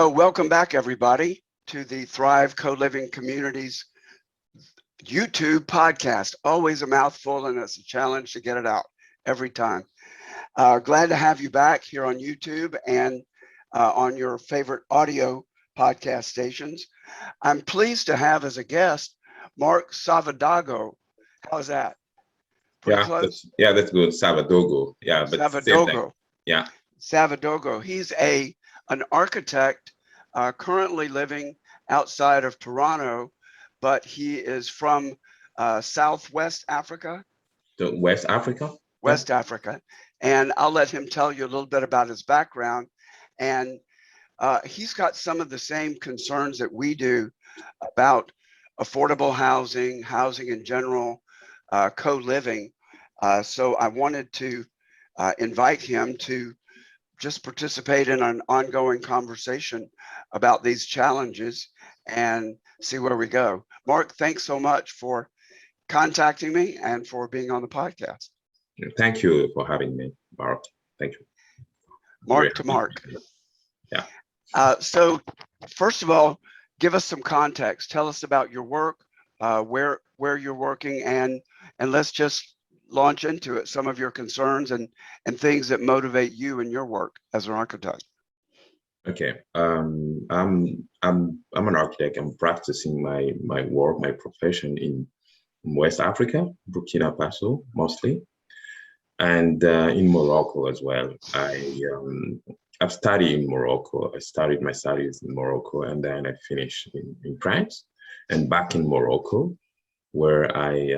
Welcome back, everybody, to the Thrive Co-Living Communities YouTube podcast. Always a mouthful, and it's a challenge to get it out every time. Glad to have you back here on YouTube and on your favorite audio podcast stations. I'm pleased to have as a guest Marc Savadogo. How's that? Pretty close? That's good. Savadogo. Yeah, but same thing. Savadogo. Yeah. Savadogo. He's an architect currently living outside of Toronto, but he is from Southwest Africa. West Africa? West Africa. And I'll let him tell you a little bit about his background. And he's got some of the same concerns that we do about affordable housing, housing in general, co-living. So I wanted to invite him to just participate in an ongoing conversation about these challenges and see where we go. Marc, thanks so much for contacting me and for being on the podcast. Thank you for having me, Mark. Thank you. Mark to Mark. Yeah. So first of all, give us some context. Tell us about your work, where you're working, and let's just launch into it. Some of your concerns and things that motivate you in your work as an architect. Okay. I'm an architect. I'm practicing my work, my profession in West Africa, Burkina Faso mostly, and in Morocco as well. I've studied in Morocco. I started my studies in Morocco, and then I finished in France and back in Morocco, where I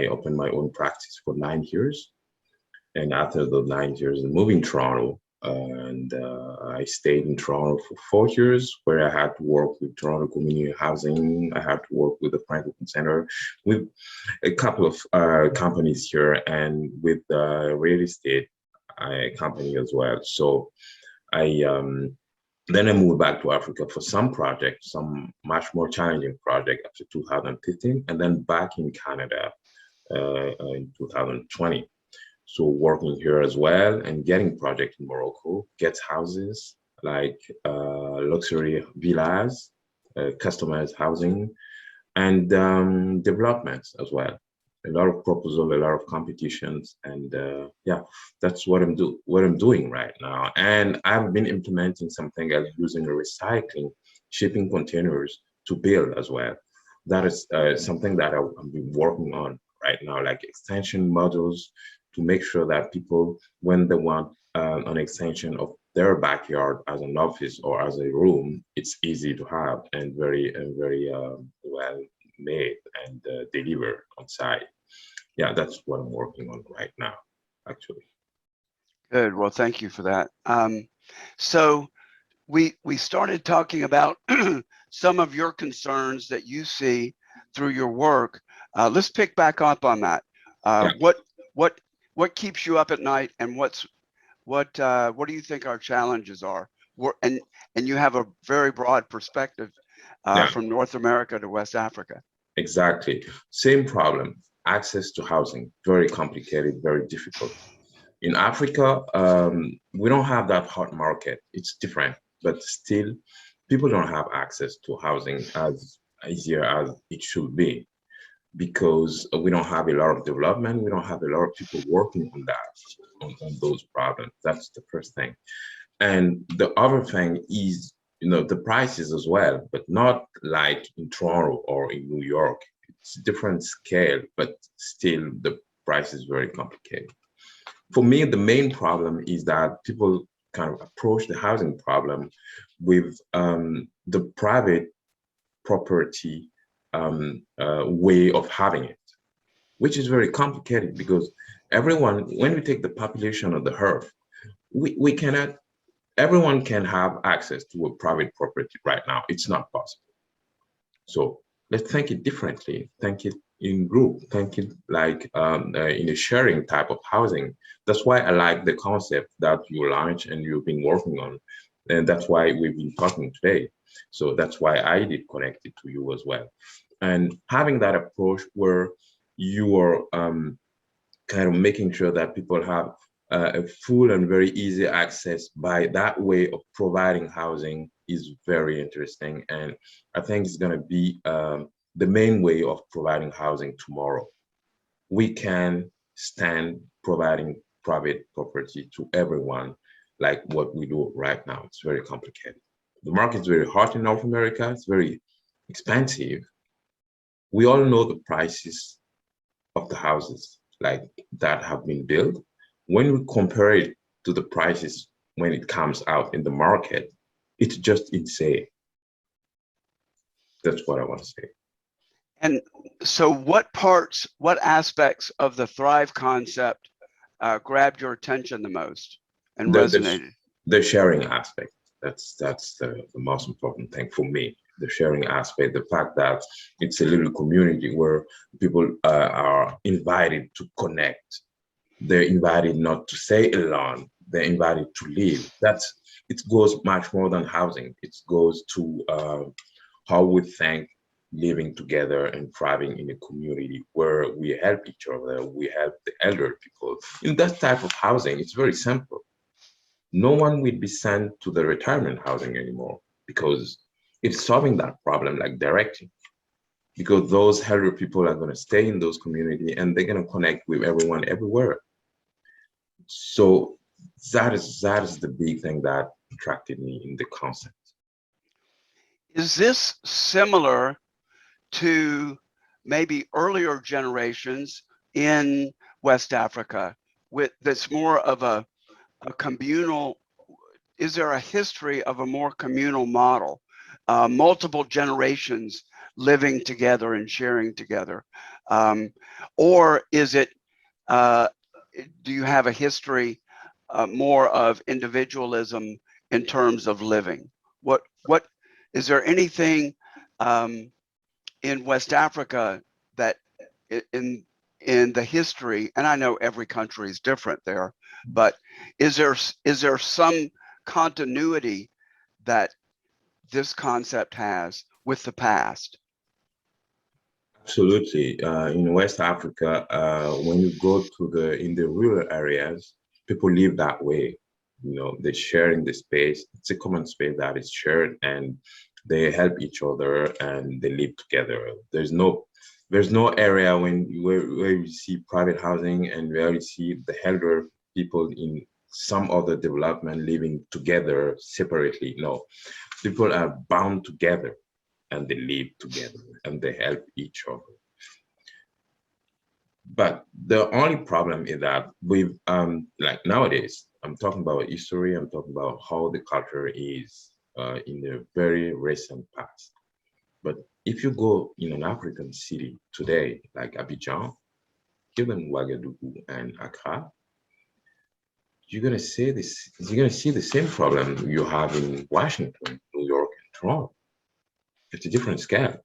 opened my own practice for 9 years. And after the 9 years, I moved in Toronto, and I stayed in Toronto for 4 years, where I had to work with Toronto Community Housing. I had to work with the Franklin Center, with a couple of companies here, and with the real estate company as well. So then I moved back to Africa for some projects, some much more challenging project after 2015, and then back in Canada in 2020. So working here as well and getting projects in Morocco, get houses like luxury villas, customized housing, and developments as well. A lot of proposal, a lot of competitions, and that's what I'm doing right now. And I've been implementing something else using recycling shipping containers to build as well. That is something that I've been working on right now, like extension modules to make sure that people, when they want an extension of their backyard as an office or as a room, it's easy to have and very well made and delivered on site. Yeah, that's what I'm working on right now, actually. Good. Well, thank you for that. So we started talking about some of your concerns that you see through your work. Let's pick back up on that. What keeps you up at night, and what do you think our challenges are? And you have a very broad perspective from North America to West Africa. Exactly. Same problem. Access to housing, very complicated, very difficult. In Africa, we don't have that hot market. It's different, but still, people don't have access to housing as easier as it should be, because we don't have a lot of development. We don't have a lot of people working on that, on those problems. That's the first thing. And the other thing is, the prices as well, but not like in Toronto or in New York. It's a different scale, but still the price is very complicated. For me, the main problem is that people kind of approach the housing problem with the private property way of having it, which is very complicated because everyone, when we take the population of the earth, we cannot, everyone can have access to a private property right now. It's not possible. So let's think it differently, think it in group, think it like in a sharing type of housing. That's why I like the concept that you launched and you've been working on. And that's why we've been talking today. So that's why I did connect it to you as well. And having that approach where you are kind of making sure that people have a full and very easy access by that way of providing housing is very interesting, and I think it's going to be the main way of providing housing tomorrow. We can stand providing private property to everyone like what we do right now. It's very complicated. The market is very hot in North America. It's very expensive. We all know the prices of the houses like that have been built. When we compare it to the prices when it comes out in the market, it's just insane. That's what I want to say. And so what aspects of the Thrive concept grabbed your attention the most and The, the, resonated? the sharing aspect, that's the most important thing for me. The sharing aspect, the fact that it's a little community where people are invited to connect. They're invited not to stay alone. They're invited to live. It goes much more than housing. It goes to how we think living together and thriving in a community where we help each other, we help the elder people. In that type of housing, it's very simple. No one will be sent to the retirement housing anymore because it's solving that problem like directly. Because those elder people are going to stay in those community and they're going to connect with everyone everywhere. So that is the big thing that attracted me in the concept. Is this similar to maybe earlier generations in West Africa with that's more of a communal? Is there a history of a more communal model, multiple generations living together and sharing together? Or is it, do you have a history more of individualism in terms of living? What is there anything in West Africa that in the history, and I know every country is different there, but is there some continuity that this concept has with the past? Absolutely. In West Africa, when you go to in the rural areas, people live that way. You know, they're sharing the space. It's a common space that is shared, and they help each other and they live together. There's no area where you see private housing and where you see the elder people in some other development living together separately. No, people are bound together and they live together and they help each other. But the only problem is that with like nowadays, I'm talking about history, I'm talking about how the culture is in the very recent past. But if you go in an African city today, like Abidjan, even Ouagadougou and Accra, you're gonna see the same problem you have in Washington, New York, and Toronto. It's a different scale.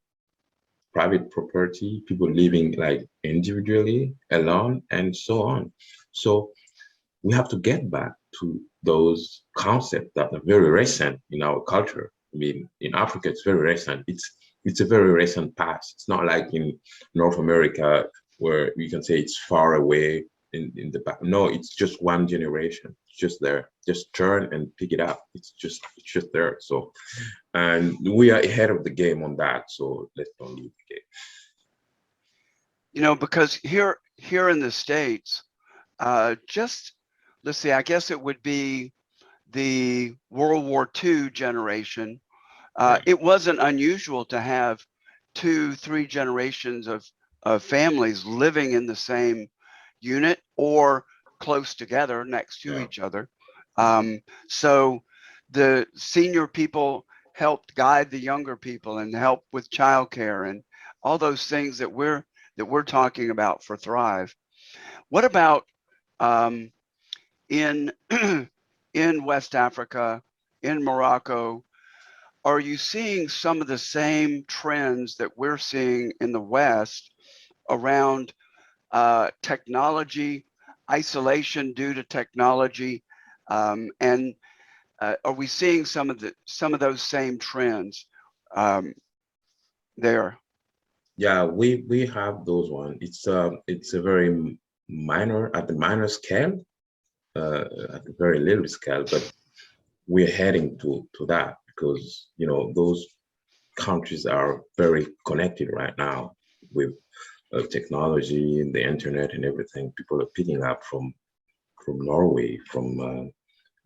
Private property, people living like individually, alone, and so on. So we have to get back to those concepts that are very recent in our culture. I mean, in Africa, it's very recent. It's a very recent past. It's not like in North America where we can say it's far away in the back. No, it's just one generation. It's just there. Just turn and pick it up. It's just there. So, and we are ahead of the game on that. So let's don't leave the game. You know, because here in the States, just let's see, I guess it would be the World War II generation. Yeah. It wasn't unusual to have 2, 3 generations of families living in the same unit or close together next to Yeah. each other. So the senior people helped guide the younger people and help with childcare and all those things that we're talking about for Thrive. What about um, in in West Africa, in Morocco? Are you seeing some of the same trends that we're seeing in the West around technology, isolation due to technology, and are we seeing some of those same trends um, there? Yeah, we have those one. It's a very minor at the minor scale, at a very little scale, but we're heading to that. because those countries are very connected right now with technology and the internet and everything. People are picking up from Norway, from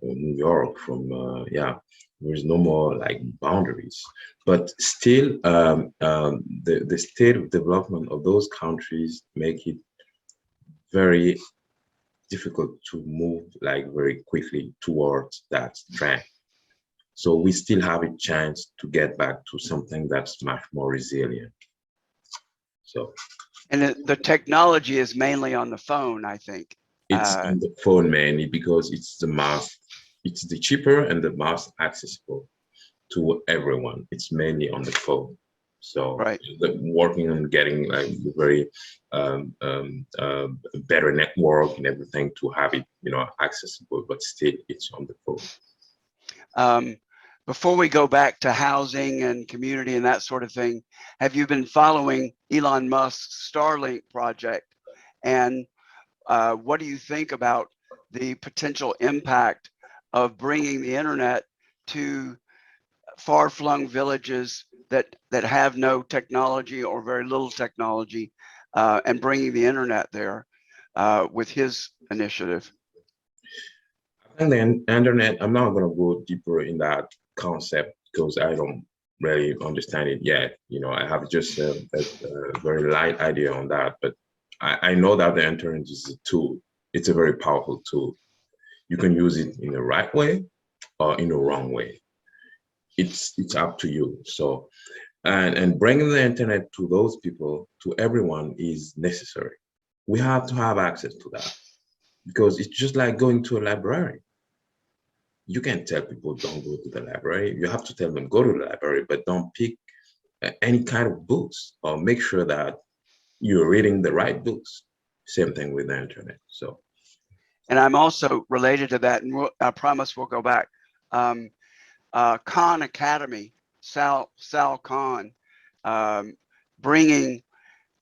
New York, from yeah. There's no more like boundaries, but still, the state of development of those countries make it very difficult to move like very quickly towards that trend. So we still have a chance to get back to something that's much more resilient. So, And the technology is mainly on the phone, I think. it's on the phone mainly because it's the cheaper and the most accessible to everyone. It's mainly on the phone. So Right. working on getting like the very better network and everything to have it, accessible, but still it's on the phone. Before we go back to housing and community and that sort of thing, have you been following Elon Musk's Starlink project? And what do you think about the potential impact of bringing the internet to far-flung villages that have no technology or very little technology, and bringing the internet there with his initiative? And then internet, I'm not going to go deeper in that concept because I don't really understand it yet. I have just a very light idea on that, but I know that the internet is a tool. It's a very powerful tool. You can use it in the right way or in the wrong way. It's up to you. So, and bringing the internet to those people, to everyone, is necessary. We have to have access to that because it's just like going to a library. You can't tell people don't go to the library. You have to tell them go to the library, but don't pick any kind of books, or make sure that you're reading the right books. Same thing with the internet. So, And I'm also related to that, and I promise we'll go back. Khan Academy, Sal Khan, bringing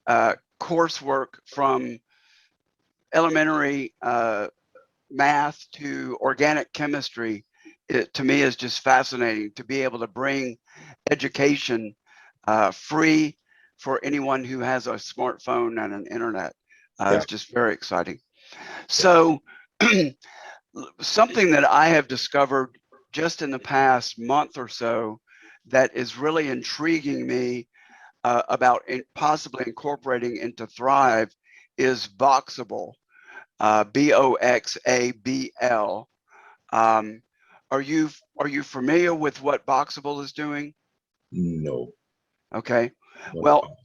coursework from elementary math to organic chemistry, to me is just fascinating to be able to bring education free for anyone who has a smartphone and an internet. It's just very exciting. So something that I have discovered just in the past month or so that is really intriguing me about possibly incorporating into Thrive is Boxable, Boxabl. Are you familiar with what Boxable is doing? no. Okay. Well,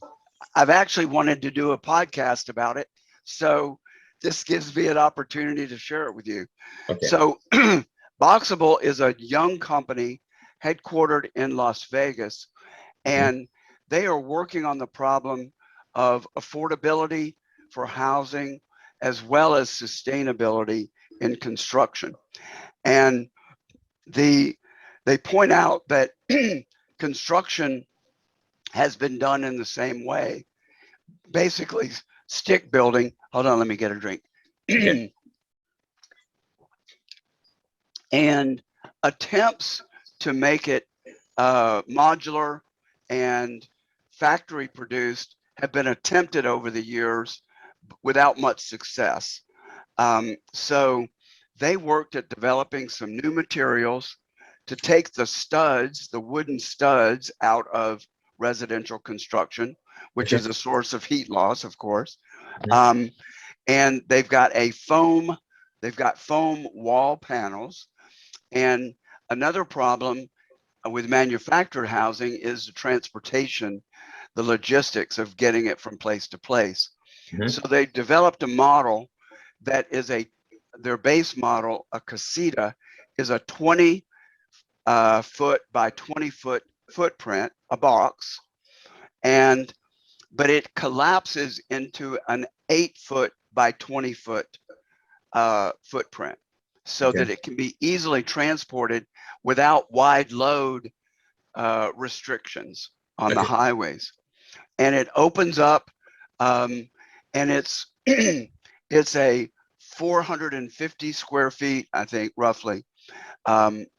I've actually wanted to do a podcast about it, so this gives me an opportunity to share it with you. Okay. So Boxable is a young company headquartered in Las Vegas, and they are working on the problem of affordability for housing as well as sustainability in construction. And they point out that construction has been done in the same way, basically stick building. Hold on, let me get a drink. And attempts to make it modular and factory produced have been attempted over the years without much success. So they worked at developing some new materials to take the studs, the wooden studs, out of residential construction, which is a source of heat loss, of course. And they've got foam wall panels. And another problem with manufactured housing is the transportation, the logistics of getting it from place to place. So they developed a model that is their base model, a casita, is a 20 foot by 20 foot footprint, a box, but it collapses into an 8 foot by 20 foot footprint, so that it can be easily transported without wide load restrictions on the highways. And it opens up, and it's it's a 450 square feet, I think, roughly.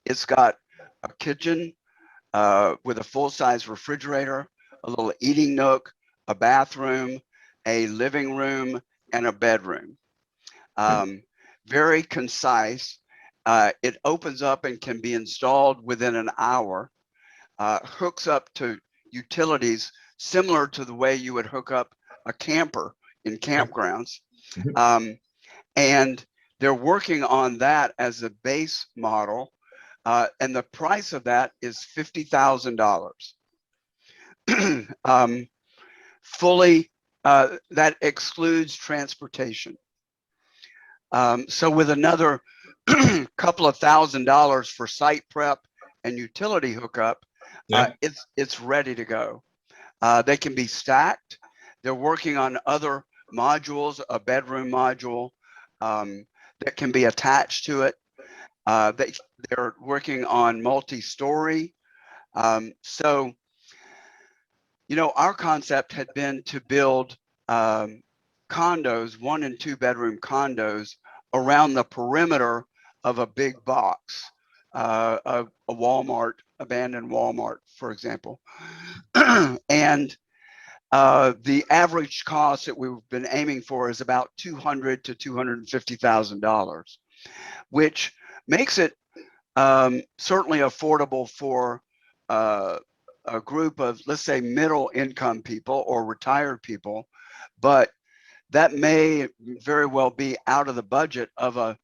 It's got a kitchen, with a full-size refrigerator, a little eating nook, a bathroom, a living room, and a bedroom. Very concise. It opens up and can be installed within an hour, hooks up to utilities similar to the way you would hook up a camper in campgrounds. And they're working on that as a base model. And the price of that is $50,000. Fully, that excludes transportation. So with another couple of $1,000s for site prep and utility hookup, it's ready to go. They can be stacked. They're working on other modules, a bedroom module that can be attached to it. They're working on multi-story. So, you know, our concept had been to build condos, 1 and 2 bedroom condos around the perimeter of a big box, a Walmart, abandoned Walmart, for example. And the average cost that we've been aiming for is about $200,000 to $250,000, which makes it certainly affordable for a group of, let's say, middle income people or retired people, but that may very well be out of the budget of a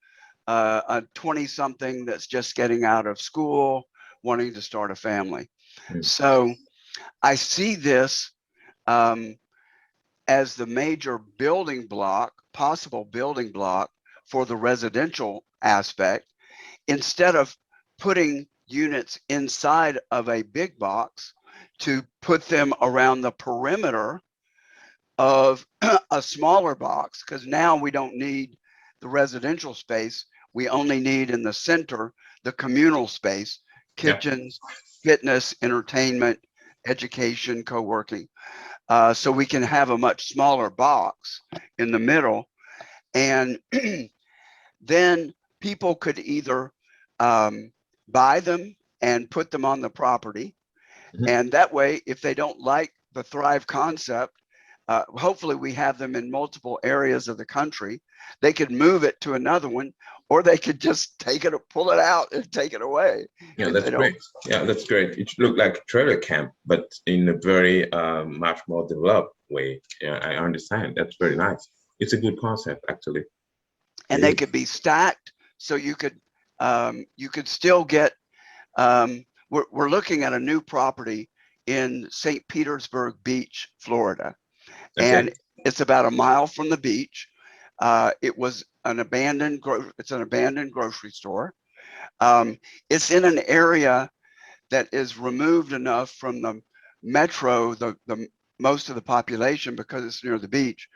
20-something that's just getting out of school, wanting to start a family. So I see this as the major building block, possible building block for the residential aspect, instead of putting units inside of a big box, to put them around the perimeter of a smaller box, because now we don't need the residential space. We only need in the center the communal space, kitchens, fitness, entertainment, education, co-working. So we can have a much smaller box in the middle. And then people could either buy them and put them on the property. And that way, if they don't like the Thrive concept, hopefully we have them in multiple areas of the country. They could move it to another one, or they could just take it or pull it out and take it away. Yeah, that's great. Yeah, that's great. It looked like a trailer camp, but in a very much more developed way. Yeah, I understand. That's very nice. It's a good concept, actually. And they could be stacked, so you could still get. We're looking at a new property in St. Petersburg Beach, Florida, and it's about a mile from the beach. It was an abandoned. It's an abandoned grocery store. It's in an area that is removed enough from the metro, the most of the population, because it's near the beach.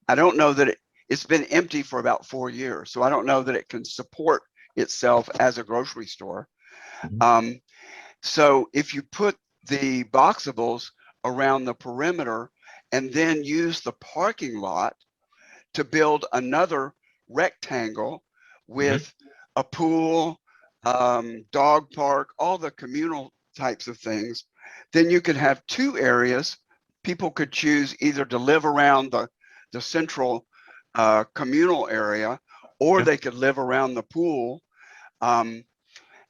I don't know that it's been empty for about 4 years, so I don't know that it can support itself as a grocery store. So if you put the boxables around the perimeter and then use the parking lot to build another rectangle with a pool, dog park, all the communal types of things, then you could have 2 areas. People could choose either to live around the central communal area, or they could live around the pool.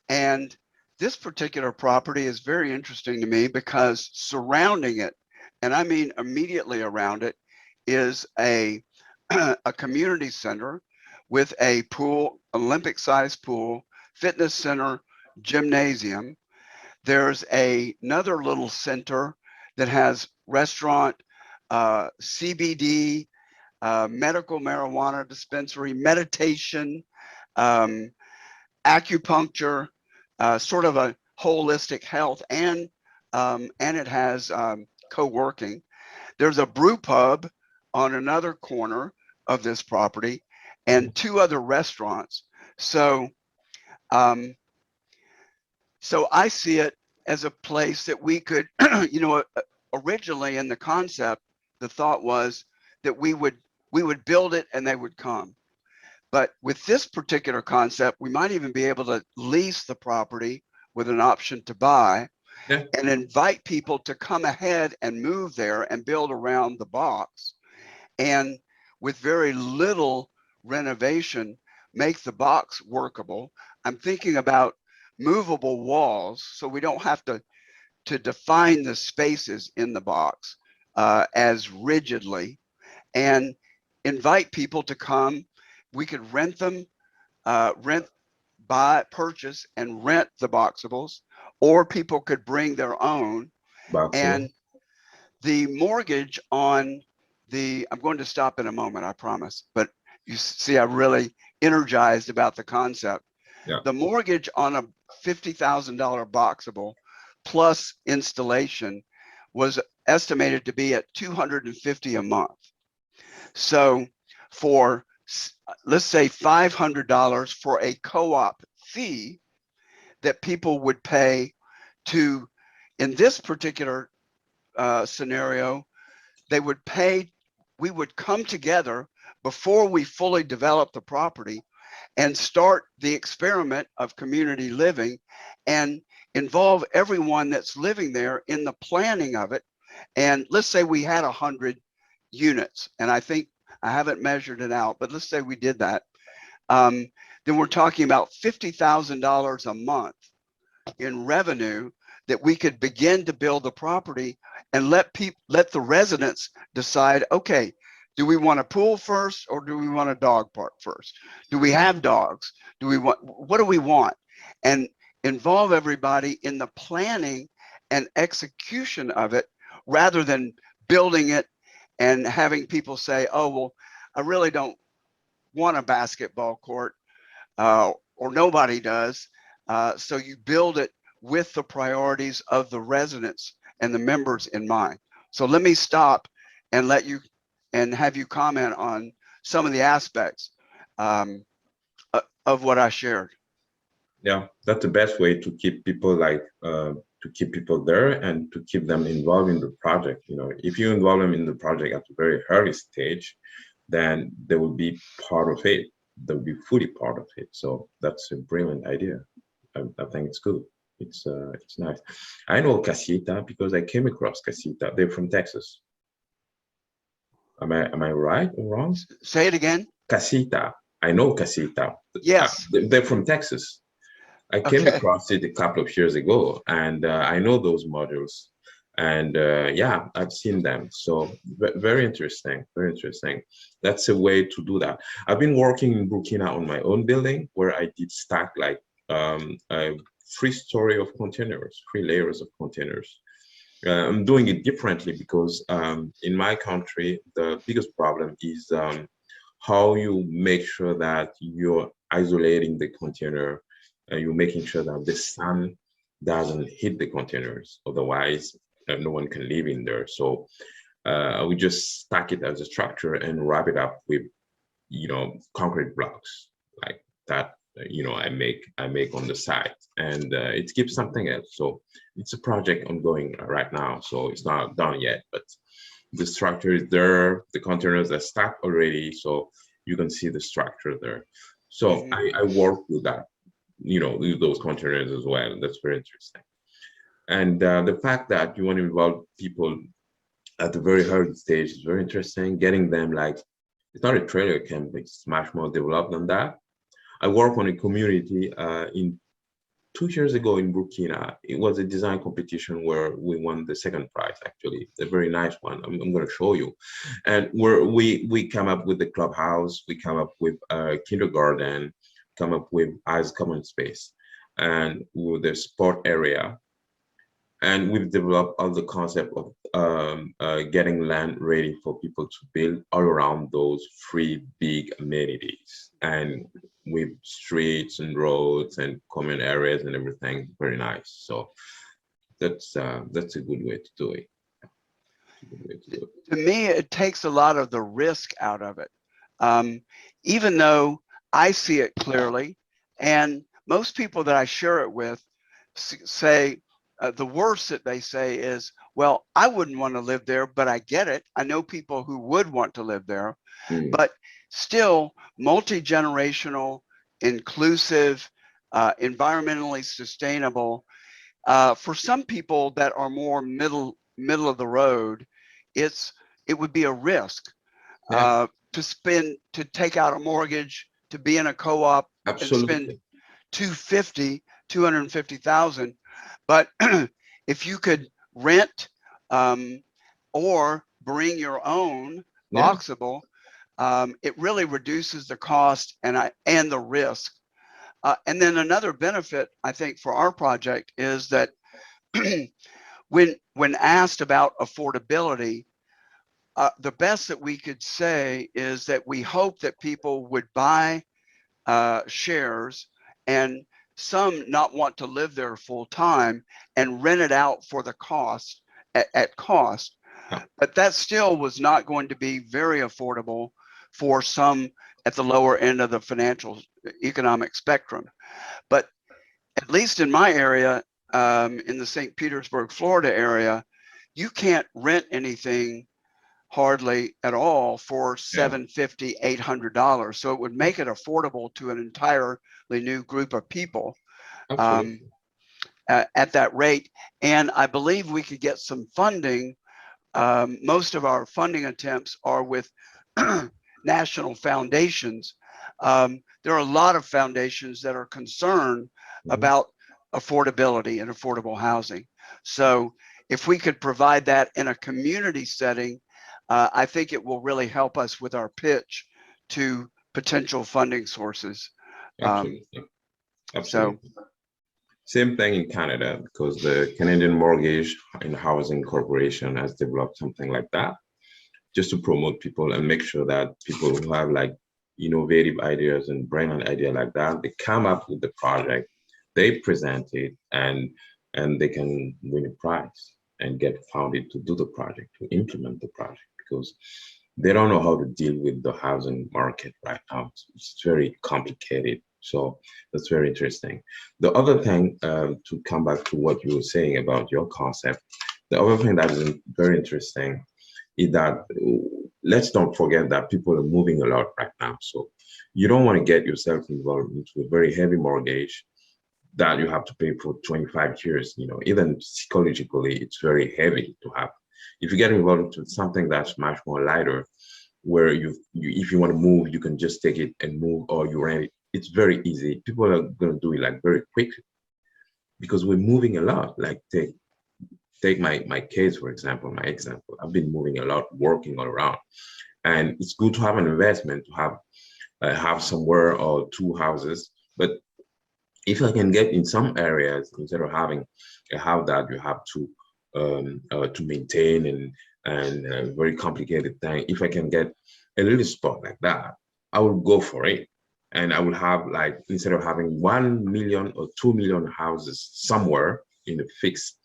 And this particular property is very interesting to me because surrounding it, and I mean immediately around it, is a community center with a pool, Olympic-sized pool, fitness center, gymnasium. There's another little center that has restaurant, CBD, medical marijuana dispensary, meditation, acupuncture, sort of a holistic health, and it has co-working. There's a brew pub on another corner of this property, and 2 other restaurants. So I see it as a place that we could, you know, originally in the concept, the thought was that we would build it and they would come. But with this particular concept, we might even be able to lease the property with an option to buy. Yeah. and invite people to come ahead and move there and build around the box. And with very little renovation, make the box workable. I'm thinking about movable walls so we don't have to define the spaces in the box as rigidly, and invite people to come. We could rent them, buy, purchase, and rent the boxables, or people could bring their own. Boxable. And the mortgage on I'm going to stop in a moment, I promise, but you see, I'm really energized about the concept. Yeah. The mortgage on a $50,000 boxable plus installation was estimated to be at $250 a month. So for, let's say, $500 for a co-op fee that people would pay to, in this particular scenario, they would pay, we would come together before we fully develop the property and start the experiment of community living and involve everyone that's living there in the planning of it. And let's say we had 100 units, and I think I haven't measured it out, but let's say we did that. Then we're talking about $50,000 a month in revenue that we could begin to build the property and let the residents decide, okay, do we want a pool first or do we want a dog park first? Do we have dogs? What do we want? And involve everybody in the planning and execution of it rather than building it and having people say, oh, well, I really don't want a basketball court, or nobody does. So you build it with the priorities of the residents and the members in mind. So let me stop and have you comment on some of the aspects of what I shared. Yeah, that's the best way to keep people to keep people there and to keep them involved in the project. You know, if you involve them in the project at a very early stage, then they will be part of it. They'll be fully part of it. So that's a brilliant idea. I think it's good. It's nice. I know Casita because I came across Casita. They're from Texas. Am I right or wrong? Say it again. Casita. I know Casita. Yes. They're from Texas. I came Okay. across it a couple of years ago, and I know those modules. And yeah, I've seen them. So very interesting, very interesting. That's a way to do that. I've been working in Burkina on my own building where I did stack like a 3 story of containers, 3 layers of containers. I'm doing it differently because in my country, the biggest problem is how you make sure that you're isolating the container. You're making sure that the sun doesn't hit the containers. Otherwise, no one can live in there. So we just stack it as a structure and wrap it up with, concrete blocks like that. I make on the side, and it gives something else. So it's a project ongoing right now. So it's not done yet, but the structure is there. The containers are stacked already, so you can see the structure there. So I work with that, with those containers as well. That's very interesting. And the fact that you want to involve people at the very early stage is very interesting. Getting them it's not a trailer camp, it's much more developed than that. I work on a community in 2 years ago in Burkina. It was a design competition where we won the second prize, actually, a very nice one. I'm going to show you. And we come up with the clubhouse, we come up with a kindergarten, come up with as common space, and with the sport area. And we've developed all the concept of getting land ready for people to build all around those 3 big amenities, and with streets and roads and common areas and everything. Very nice. So that's a good way to do it. To me, it takes a lot of the risk out of it. Even though I see it clearly, and most people that I share it with say, the worst that they say is, well, I wouldn't want to live there, but I get it. I know people who would want to live there, but still multi-generational, inclusive, environmentally sustainable For some people that are more middle of the road, it would be a risk Yeah, to take out a mortgage, to be in a co-op and spend absolutely. 250,000. But if you could rent um, or bring your own Yeah. boxable, it really reduces the cost and the risk. And then another benefit, I think, for our project is that when asked about affordability, the best that we could say is that we hope that people would buy shares and some not want to live there full time and rent it out for the cost at cost. Yeah. But that still was not going to be very affordable for some at the lower end of the financial economic spectrum. But at least in my area, in the St. Petersburg, Florida area, you can't rent anything hardly at all for Yeah. $750, $800. So it would make it affordable to an entirely new group of people um, Absolutely. at that rate. And I believe we could get some funding. Most of our funding attempts are with national foundations. There are a lot of foundations that are concerned Mhm. about affordability and affordable housing. So if we could provide that in a community setting, I think it will really help us with our pitch to potential funding sources. Um, Absolutely. so Absolutely. Same thing in Canada because the Canadian Mortgage and Housing Corporation has developed something like that just to promote people and make sure that people who have like innovative ideas and brilliant idea like that, they come up with the project, they present it, and they can win a prize and get funded to do the project, to implement the project because they don't know how to deal with the housing market right now. It's very complicated. So that's very interesting. The other thing, to come back to what you were saying about your concept, the other thing that is very interesting is that let's not forget that people are moving a lot right now. So you don't want to get yourself involved into a very heavy mortgage that you have to pay for 25 years. Even psychologically, it's very heavy to have. If you get involved into something that's much more lighter, where if you want to move, you can just take it and move, or you rent it. It's very easy. People are going to do it like very quick because we're moving a lot. Like take my case, for example, my example. I've been moving a lot, working all around, and it's good to have an investment to have somewhere or two houses. But if I can get in some areas instead of having a house that you have to maintain and very complicated thing, if I can get a little spot like that, I will go for it. And I will have like instead of having 1 million or 2 million houses somewhere in a fixed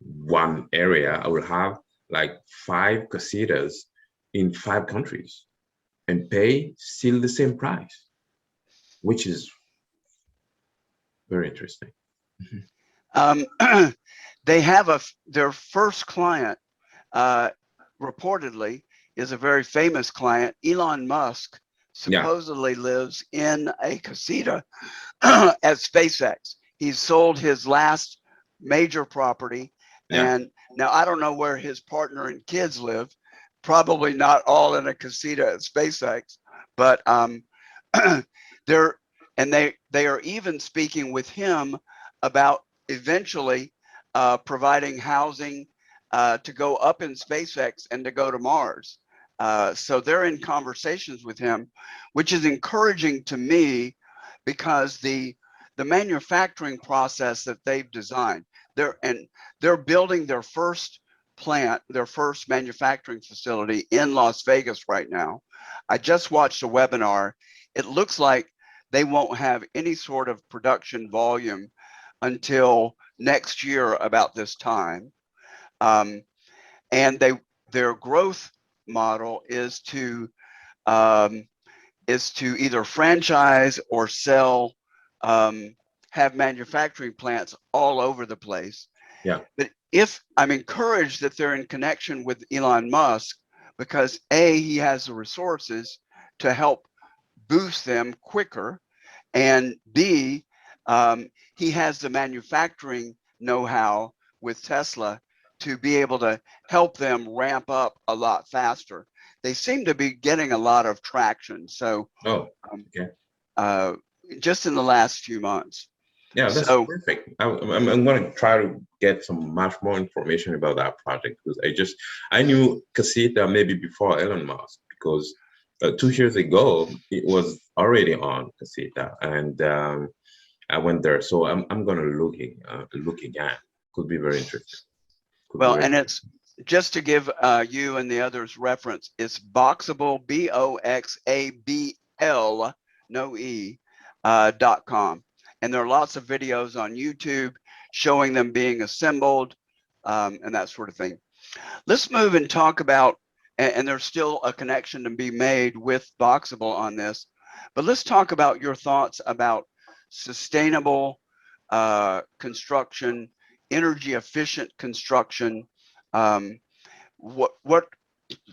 one area, I will have like five casitas in 5 countries and pay still the same price, which is very interesting. um, they have their first client uh, reportedly is a very famous client. Elon Musk Yeah, supposedly lives in a casita at SpaceX. He's sold his last major property. yeah, And now I don't know where his partner and kids live. Probably not all in a casita at SpaceX, but they're they are even speaking with him about eventually providing housing to go up in SpaceX and to go to Mars. So they're in conversations with him, which is encouraging to me because the manufacturing process that they've designed, they're building their first plant, their first manufacturing facility in Las Vegas right now. I just watched a webinar. It looks like they won't have any sort of production volume until next year about this time. Um, and their growth model um, is to either franchise or sell, um, have manufacturing plants all over the place. yeah, But if I'm encouraged that they're in connection with Elon Musk, because A, he has the resources to help boost them quicker, and B, he has the manufacturing know-how with Tesla to be able to help them ramp up a lot faster. They seem to be getting a lot of traction. So Oh, um, okay. uh, just in the last few months. Yeah, that's So, perfect. I'm going to try to get some much more information about that project because I knew Casita maybe before Elon Musk because 2 years ago it was already on Casita and I went there. So I'm going to look again. Could be very interesting. Could be well, very and it's just to give you and the others reference, it's Boxable, Boxabl, no E, .com. And there are lots of videos on YouTube showing them being assembled and that sort of thing. Let's move and talk about, and there's still a connection to be made with Boxable on this, but let's talk about your thoughts about sustainable construction, energy efficient construction. Um, what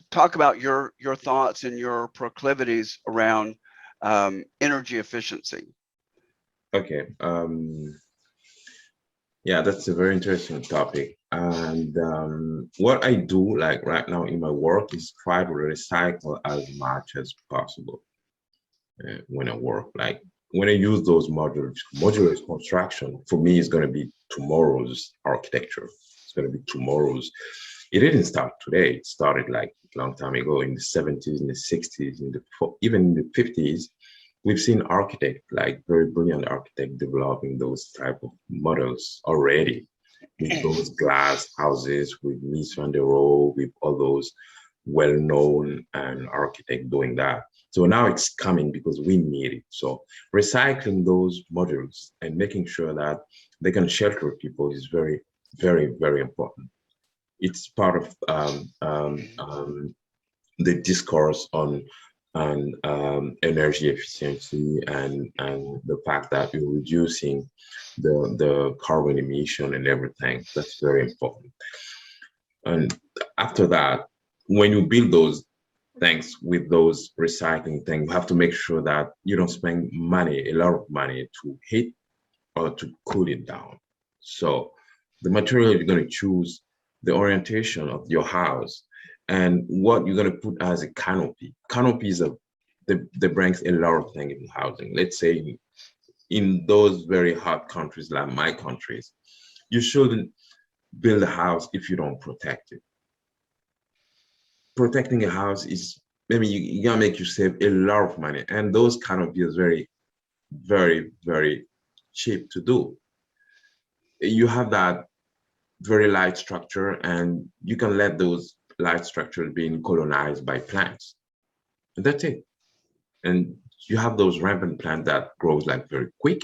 talk about your thoughts and your proclivities around energy efficiency? okay. Yeah, that's a very interesting topic. And what I do, like right now in my work, is try to recycle as much as possible when I work. Like when I use those modules, modular construction for me is going to be tomorrow's architecture. It's going to be tomorrow's. It didn't start today. It started like a long time ago in the 70s, in the 60s, even in the 50s. We've seen architects, like very brilliant architects, developing those type of models already with those glass houses, with Mies van der Rohe, with all those well-known architects doing that. So now it's coming because we need it. So recycling those modules and making sure that they can shelter people is very, very, very important. It's part of the discourse on energy efficiency and the fact that you're reducing the carbon emission and everything. That's very important. And after that, when you build those things with those recycling things, you have to make sure that you don't spend money, a lot of money to heat or to cool it down. So the material you're going to choose, the orientation of your house, and what you're going to put as a canopy. Canopy is that brings a lot of things in housing. Let's say in those very hot countries like my countries, you shouldn't build a house if you don't protect it. Protecting a house is maybe you gonna make you save a lot of money, and those canopies very, very, very cheap to do. You have that very light structure, and you can let those light structures being colonized by plants. And that's it. And you have those rampant plants that grows like very quick.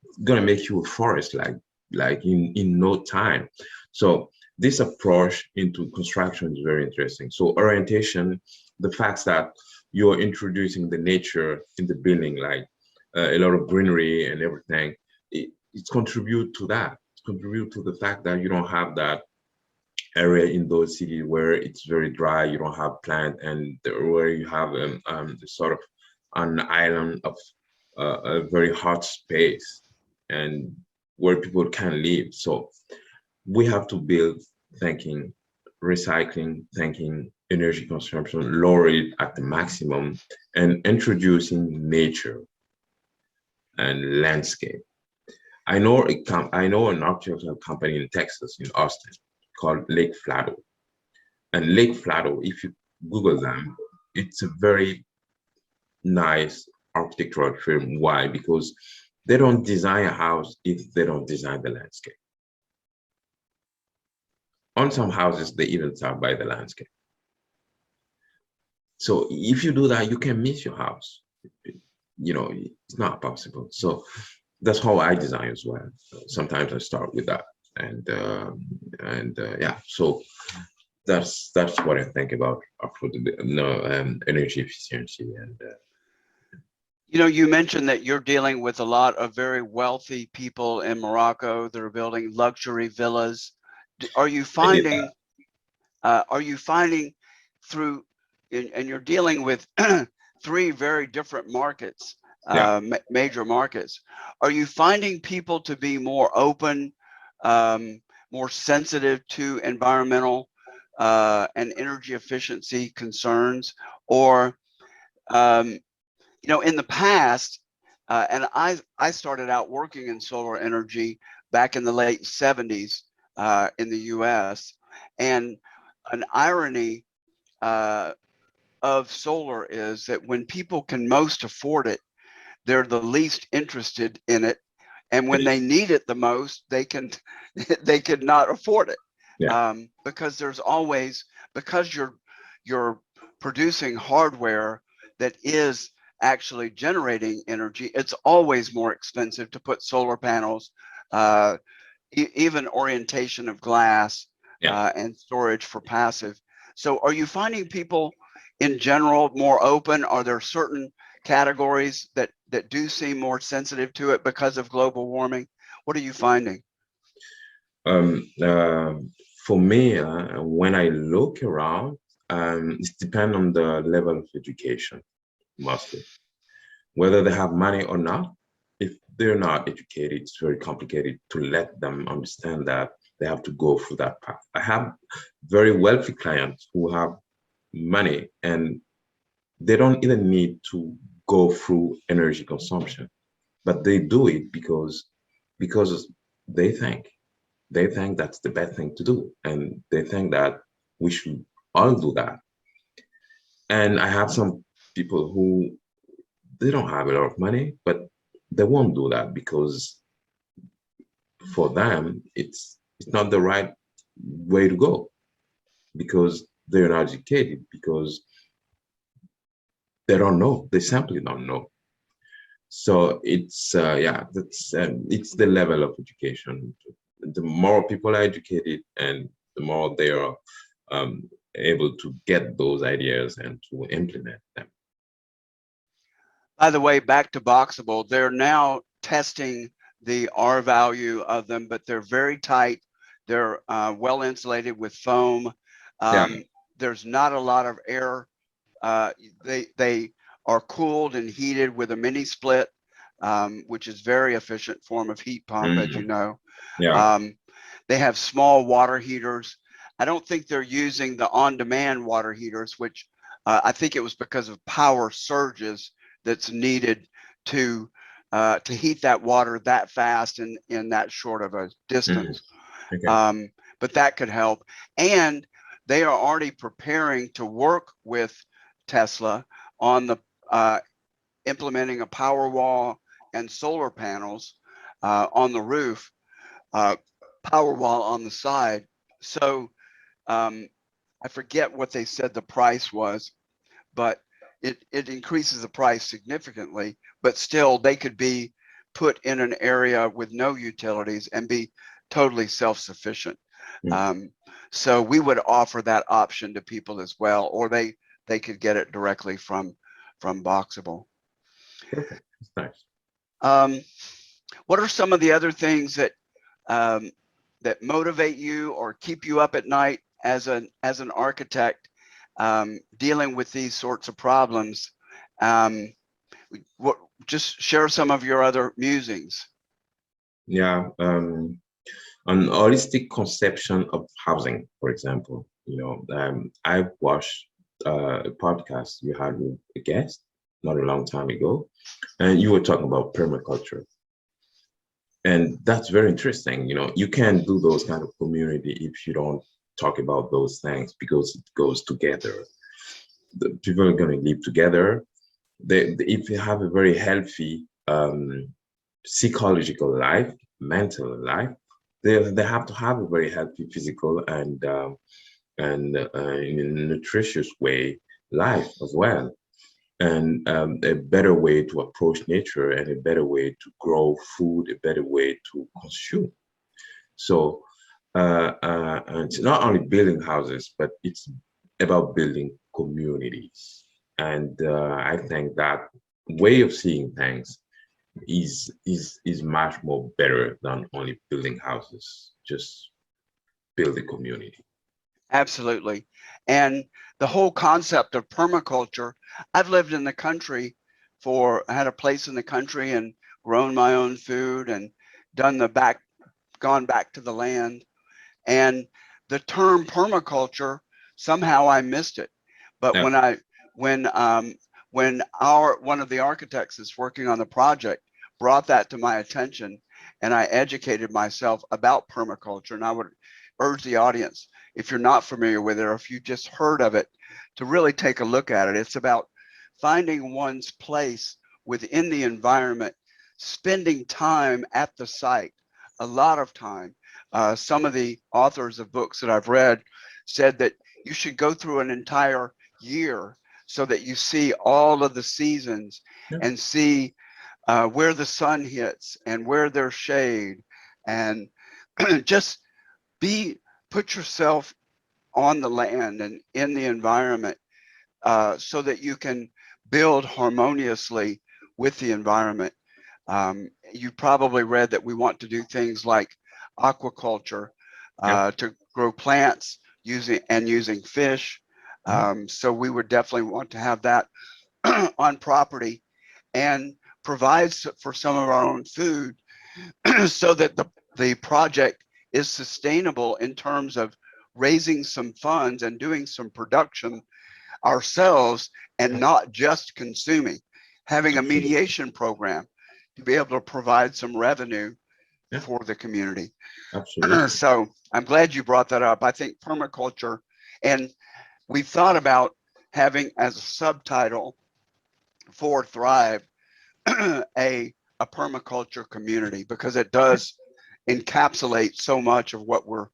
It's gonna make you a forest like in no time. So this approach into construction is very interesting. So orientation, the fact that you're introducing the nature in the building, like a lot of greenery and everything, it's contribute to that. It's contribute to the fact that you don't have that area in those cities where it's very dry, you don't have plant, and where you have sort of an island of a very hot space and where people can live. So we have to build thinking, recycling, thinking, energy consumption, lower it at the maximum, and introducing nature and landscape. I know an architectural company in Texas, in Austin, called Lake Flado. And Lake Flado, if you Google them, it's a very nice architectural firm. Why? Because they don't design a house if they don't design the landscape. On some houses, they even start by the landscape. So if you do that, you can miss your house. You know, it's not possible. So that's how I design as well. Sometimes I start with that, and yeah. So that's what I think about energy efficiency and. You know, you mentioned that you're dealing with a lot of very wealthy people in Morocco that are building luxury villas. Are you I did that. finding through, and you're dealing with three very different markets, Yeah. major markets. Are you finding people to be more open um, more sensitive to environmental and energy efficiency concerns, or um, in the past, and I started out working in solar energy back in the late 70s in the U.S. And an irony uh, of solar is that when people can most afford it, they're the least interested in it, and when they need it the most, they can they could not afford it, Yeah. because because you're producing hardware that is actually generating energy. It's always more expensive to put solar panels, uh, even orientation of glass, Yeah. and storage for passive. So are you finding people in general more open? Are there certain categories that do seem more sensitive to it because of global warming? What are you finding? Um, uh, for me, when I look around, it depends on the level of education, mostly. Whether they have money or not, if they're not educated, it's very complicated to let them understand that they have to go through that path. I have very wealthy clients who have money and they don't even need to go through energy consumption, but they do it because they think they think that's the best thing to do, and they think that we should all do that. And I have some people who they don't have a lot of money, but they won't do that because for them it's not the right way to go because they're not educated because they don't know. They simply don't know. So it's yeah, that's it's the level of education. The more people are educated, and the more they are able to get those ideas and to implement them. By the way, back to Boxable, they're now testing the R value of them, but they're very tight. They're well insulated with foam. Yeah. Um, there's not a lot of air. They are cooled and heated with a mini split, which is very efficient form of heat pump, as you Mhm. know. Yeah. Um, they have small water heaters. I don't think they're using the on-demand water heaters, which I think it was because of power surges that's needed to heat that water that fast and in that short of a Mhm. distance. Okay. Um, but that could help. And they are already preparing to work with Tesla on the implementing a power wall and solar panels on the roof, uh, power wall on the side. So um, I forget what they said the price was, but it increases the price significantly. But still, they could be put in an area with no utilities and be totally self-sufficient. Mm. Um, so we would offer that option to people as well, or they could get it directly from Boxable. Perfect. That's nice. Um, what are some of the other things um, that motivate you or keep you up at night as an architect, dealing with these sorts of problems? Um, what just share some of your other musings. Yeah. An holistic conception of housing, for example. I've watched a podcast you had with a guest not a long time ago, and you were talking about permaculture. And that's very interesting. You can't do those kind of community if you don't talk about those things because it goes together. The people are going to live together. If you have a very healthy psychological life, mental life, they have to have a very healthy physical and in a nutritious way life as well, and a better way to approach nature and a better way to grow food, a better way to consume. So and it's not only building houses, but it's about building communities. And I think that way of seeing things is much more better than only building houses. Just build a community. Absolutely. And the whole concept of permaculture, I've lived in the country I had a place in the country and grown my own food and done the gone back to the land. And the term permaculture, somehow I missed it. But Yeah. when our one of the architects that's working on the project brought that to my attention, and I educated myself about permaculture, and I would urge the audience, if you're not familiar with it or if you just heard of it, to really take a look at it. It's about finding one's place within the environment, spending time at the site, a lot of time. Some of the authors of books that I've read said that you should go through an entire year so that you see all of the seasons Yeah. and see where the sun hits and where there's shade, and just be put yourself on the land and in the environment, so that you can build harmoniously with the environment. You probably read that we want to do things like aquaculture, Yeah. to grow plants using fish. Mhm. So we would definitely want to have that on property, and provides for some of our own food, so that the project is sustainable in terms of raising some funds and doing some production ourselves, and Yeah. not just consuming, having a Absolutely. mediation program to be able to provide some revenue Yeah. for the community. Absolutely. So I'm glad you brought that up. I think permaculture, and we've thought about having as a subtitle for Thrive a permaculture community, because it does encapsulate so much of what we're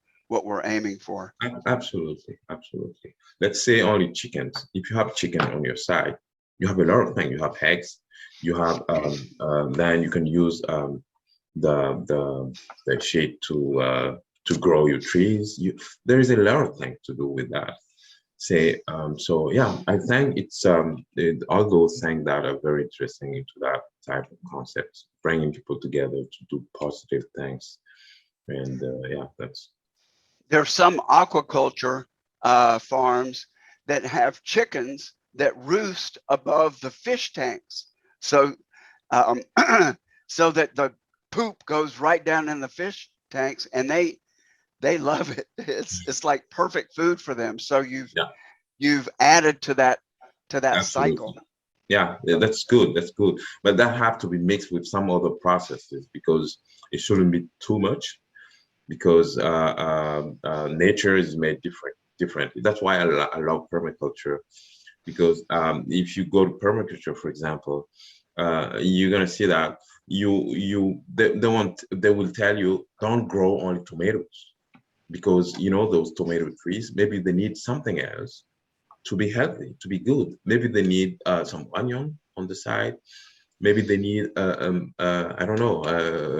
aiming for. Absolutely. Absolutely. Let's say only chickens. If you have chicken on your side, you have a lot of things. You have eggs. You have then you can use the the the shade to grow your trees. There is a lot of things to do with that. Say so yeah, I think all those things that are very interesting into that type of concepts, bringing people together to do positive things, and yeah, that's There's some aquaculture farms that have chickens that roost above the fish tanks. So, um, so that the poop goes right down in the fish tanks, and they love it. It's like perfect food for them. So yeah, you've added to that cycle. absolutely. Yeah, that's good. That's good. But that have to be mixed with some other processes because it shouldn't be too much because nature is made differently. That's why I love permaculture because if you go to permaculture, for example, you're gonna see that they will tell you don't grow only tomatoes because you know those tomato trees maybe they need something else to be healthy, to be good. Maybe they need some onion on the side. Maybe they need, I don't know,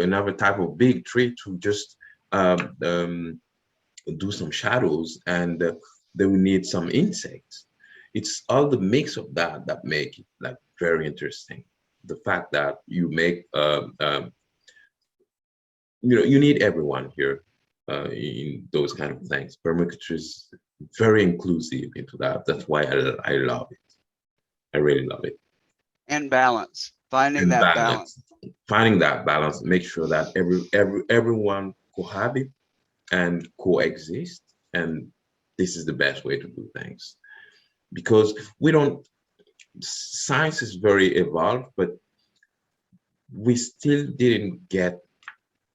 another type of big tree to just um, um, do some shadows, and they will need some insects. It's all the mix of that that make it like very interesting. The fact that you make, you need everyone here in those kind of things. Permaculture is very inclusive into that. That's why I love it. I really love it. And balance, finding And that balance. balance, finding that balance, make sure that everyone cohabit and coexist, and this is the best way to do things because we don't. Science is very evolved, but we still didn't get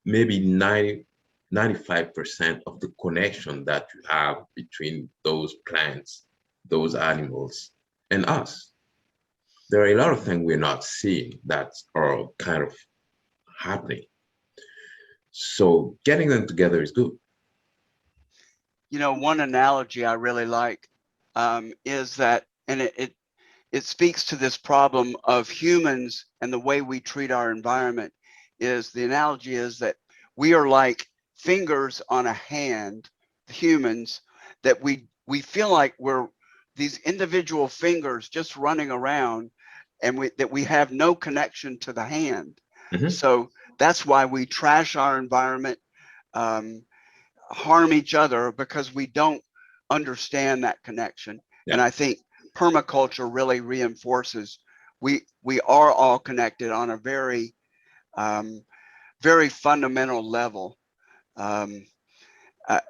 maybe 95% of the connection that you have between those plants, those animals, and us. There are a lot of things we're not seeing that are kind of happening. So getting them together is good. One analogy I really like, is that, and it speaks to this problem of humans and the way we treat our environment. Is the analogy is that we are like fingers on a hand, humans, that we feel like we're these individual fingers just running around, and that we have no connection to the hand. Mhm. So that's why we trash our environment, um, harm each other, because we don't understand that connection. And Yeah, I think permaculture really reinforces we are all connected on a very, very fundamental level. Um,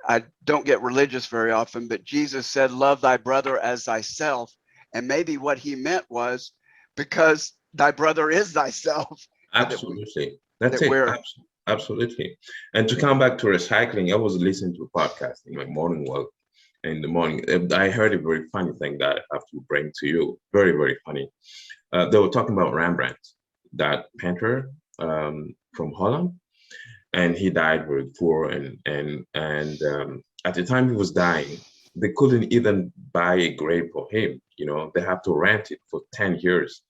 I don't get religious very often, but Jesus said, love thy brother as thyself. And maybe what he meant was because thy brother is thyself. and that, Absolutely. That's that it. we're Absolutely. And to come back to recycling, I was listening to a podcast in my morning walk in the morning. I heard a very funny thing that I have to bring to you. Very, very funny. They were talking about Rembrandt, that painter from Holland, and he died very poor. And at the time he was dying, they couldn't even buy a grave for him. They have to rent it for 10 years.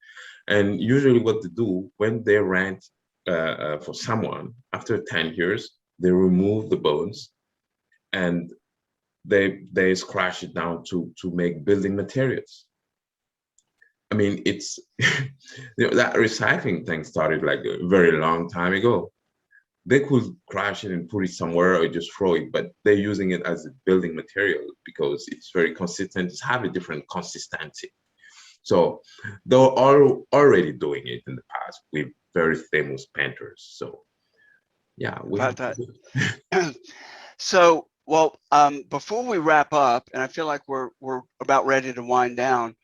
And usually, what they do when they rent for someone after 10 years, they remove the bones and they scratch it down to make building materials. I mean, it's that recycling thing started like a very long time ago. They could crash it and put it somewhere or just throw it, but they're using it as a building material because it's very consistent. It's have a different consistency. So they were all already doing it in the past with very famous painters. So yeah, we about have to that. do it. So, well, before we wrap up, and I feel like we're about ready to wind down,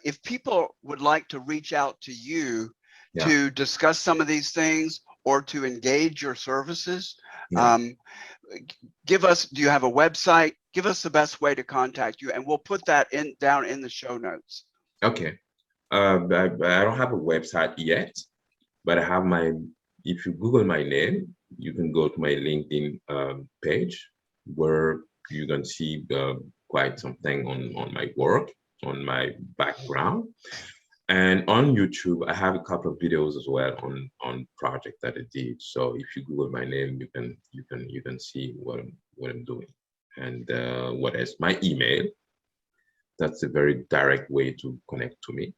if people would like to reach out to you Yeah, to discuss some of these things or to engage your services, yeah. um, do you have a website? Give us the best way to contact you, and we'll put that down in the show notes. Okay. I don't have a website yet, but I have my. If you Google my name, you can go to my LinkedIn page where you can see quite something on my work, on my background. And on YouTube, I have a couple of videos as well on project that I did. So if you Google my name, you can see what I'm doing. And what else? My email. That's a very direct way to connect to me.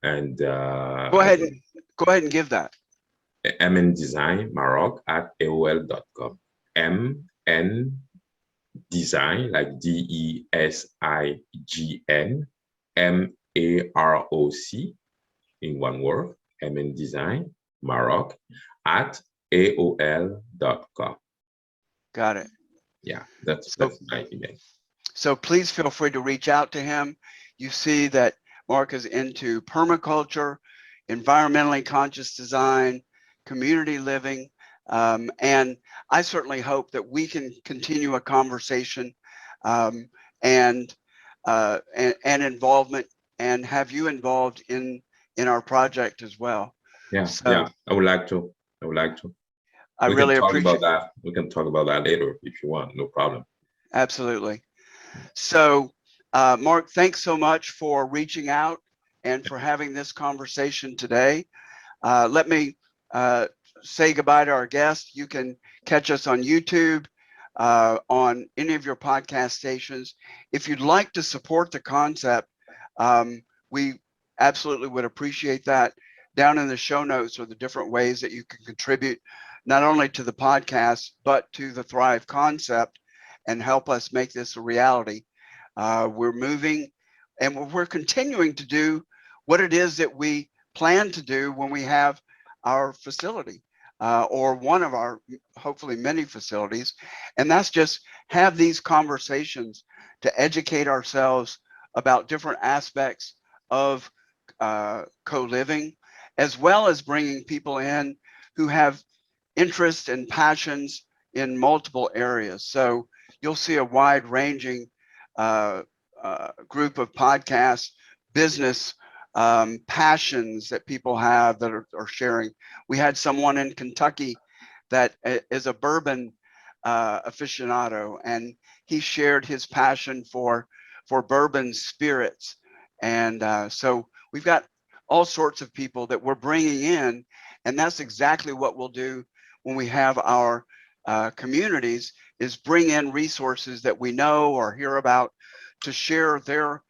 And Go ahead and go ahead and give that. mndesignmaroc at AOL.com. mndesign like DESIGN in one word, mndesign Maroc at AOL.com. Got it. Yeah, that's So my email. So please feel free to reach out to him. You see that Mark is into permaculture, environmentally conscious design, community living. And I certainly hope that we can continue a conversation um, and, and involvement and have you involved in our project as well. Yeah, So yeah, I would like to. I would like to. I We can really talk about appreciate. that. We can talk about that later if you want. No problem. Absolutely. So, Mark, thanks so much for reaching out and for having this conversation today. Let me say goodbye to our guest. You can catch us on YouTube, on any of your podcast stations. If you'd like to support the concept, we absolutely would appreciate that. Down in the show notes are the different ways that you can contribute, not only to the podcast, but to the Thrive concept and help us make this a reality. We're moving and we're continuing to do what it is that we plan to do when we have our facility or one of our hopefully many facilities. And that's just have these conversations to educate ourselves about different aspects of co-living, as well as bringing people in who have interests and passions in multiple areas. So you'll see a wide ranging group of podcasts, business passions that people have that are sharing. We had someone in Kentucky that is a bourbon aficionado, and he shared his passion for bourbon spirits. And so we've got all sorts of people that we're bringing in, and that's exactly what we'll do when we have our communities is bring in resources that we know or hear about to share their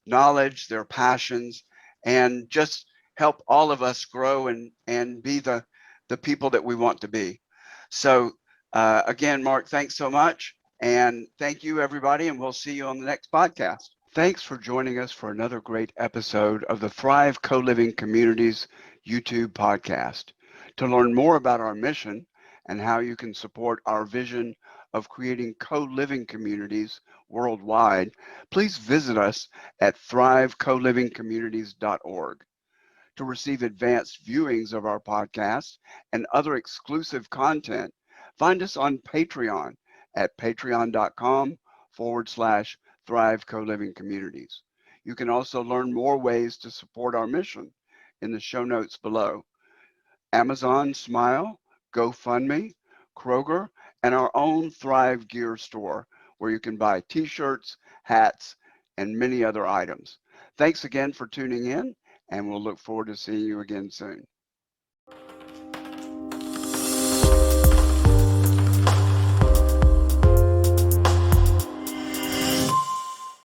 knowledge, their passions, and just help all of us grow and be the people that we want to be. So again, Mark, thanks so much. And thank you, everybody. And we'll see you on the next podcast. Thanks for joining us for another great episode of the Thrive Co-Living Communities YouTube podcast. To learn more about our mission and how you can support our vision of creating co-living communities worldwide, please visit us at thrivecolivingcommunities.org. To receive advanced viewings of our podcast and other exclusive content, find us on Patreon at patreon.com/Thrive Co-Living Communities. You can also learn more ways to support our mission in the show notes below. Amazon Smile, GoFundMe, Kroger, and our own Thrive Gear store, where you can buy t-shirts, hats, and many other items. Thanks again for tuning in, and we'll look forward to seeing you again soon.